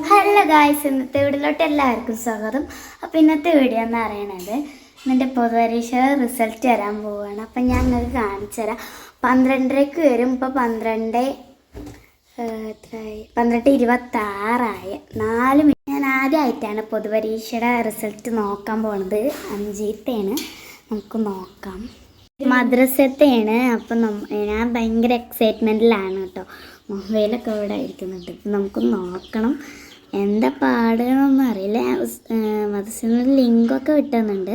Hello guys, ഇന്നത്തെ വീഡിയോയിലോട്ട് എല്ലാവർക്കും സ്വാഗതം. അപ്പോൾ ഇന്നത്തെ വീഡിയോ എന്ന് പറയുന്നത് എൻ്റെ പൊതുപരീക്ഷ റിസൾട്ട് വരാൻ പോവുകയാണ്. അപ്പം ഞാൻ നിങ്ങൾക്ക് കാണിച്ചു തരാം. 12:30 വരും. ഇപ്പോൾ 12:26 4 മിനിറ്റ്. ഞാൻ ആദ്യമായിട്ടാണ് പൊതുപരീക്ഷയുടെ റിസൾട്ട് നോക്കാൻ പോകുന്നത്. 5ാണ്. നമുക്ക് നോക്കാം. മദ്രസത്തെയാണ്. അപ്പം ഞാൻ ഭയങ്കര എക്സൈറ്റ്മെൻറ്റിലാണ് കേട്ടോ. മൊബൈലൊക്കെ ഇവിടെ ഇരിക്കുന്നുണ്ട്. ഇപ്പം നമുക്ക് നോക്കണം എന്താ പാടുകയെന്നൊന്നും അറിയില്ല. മദ്രസയിൽ ലിങ്കൊക്കെ കിട്ടുന്നുണ്ട്.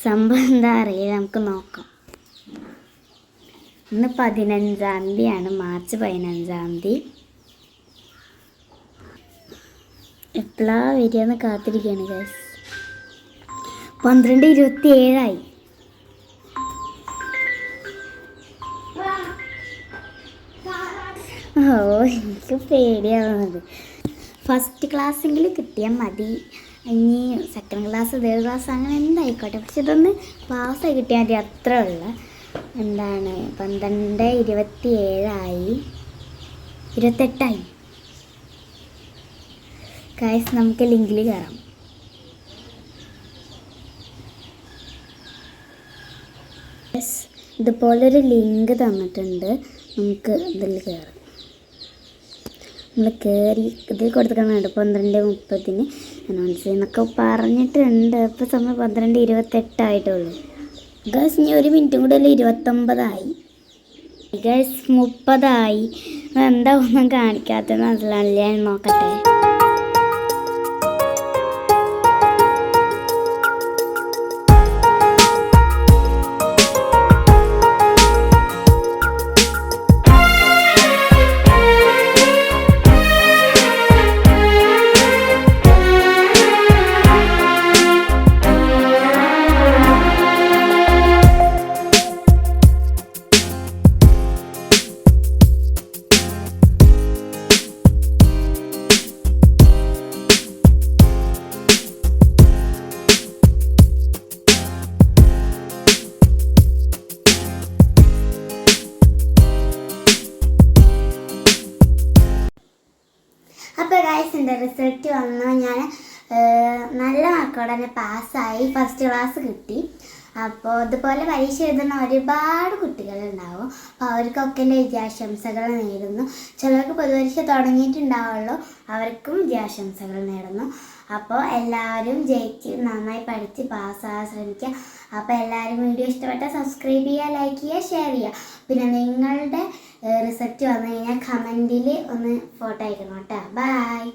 സംഭവം എന്താ അറിയില്ല. നമുക്ക് നോക്കാം. ഇന്ന് 15-ാം തീയതിയാണ്, മാർച്ച് 15-ാം തീയതി. എപ്പോഴാണ് വരികയെന്ന് കാത്തിരിക്കുകയാണ് ഗൈസ്. 12:27 എനിക്ക് പേടിയാവുന്നത്. ഫസ്റ്റ് ക്ലാസ്സെങ്കിലും കിട്ടിയാൽ മതി. ഇനി സെക്കൻഡ് ക്ലാസ്, തേർഡ് ക്ലാസ് അങ്ങനെ എന്തായിക്കോട്ടെ, പക്ഷെ ഇതൊന്ന് പാസ്സായി കിട്ടിയാൽ മതി. അത്ര ഉള്ള എന്താണ് 12:27 28 ഗൈസ്. നമുക്ക് ലിങ്കിൽ കയറാം. ഇതുപോലൊരു ലിങ്ക് തന്നിട്ടുണ്ട്. നമുക്ക് ഇതിൽ കയറാം. നമ്മൾ കയറി ഇതിൽ കൊടുത്തിട്ടുണ്ട് 12:30 അനൗൺസ് ചെയ്യുന്നൊക്കെ പറഞ്ഞിട്ടുണ്ട്. ഇപ്പോൾ സമയം 12:28 ആയിട്ടുള്ളൂ ഗൈസ്. ഇനി 1 മിനിറ്റും കൂടെ 29 ഗൈസ്. 30 എന്താ ഒന്നും കാണിക്കാത്തത് മനസ്സിലാണില്ല. ഞാൻ നോക്കട്ടെ. അപ്പോൾ ഗൈസ്, എൻ്റെ റിസൾട്ട് വന്നു. ഞാൻ നല്ല മാർക്കോടെ തന്നെ പാസ്സായി. ഫസ്റ്റ് ക്ലാസ് കിട്ടി. അപ്പോൾ ഇതുപോലെ പരീക്ഷ എഴുതുന്ന ഒരുപാട് കുട്ടികളുണ്ടാവും. അപ്പോൾ അവർക്കൊക്കെ എൻ്റെ വിജയാശംസകൾ നേരുന്നു. ചിലർക്ക് പൊതുപരീക്ഷ തുടങ്ങിയിട്ടുണ്ടാവുള്ളൂ, അവർക്കും വിജയാശംസകൾ നേരുന്നു. അപ്പോൾ എല്ലാവരും ജയിച്ച് നന്നായി പഠിച്ച് പാസ്സാകാൻ ശ്രമിക്കുക. അപ്പോൾ എല്ലാവരും വീഡിയോ ഇഷ്ടപ്പെട്ടാൽ സബ്സ്ക്രൈബ് ചെയ്യുക, ലൈക്ക് ചെയ്യുക, ഷെയർ ചെയ്യുക. പിന്നെ നിങ്ങളുടെ റിസൾട്ട് വന്നു കഴിഞ്ഞാൽ കമൻറ്റിൽ ഒന്ന് ഫോട്ടോ അയക്കണം കേട്ടോ. ബൈ.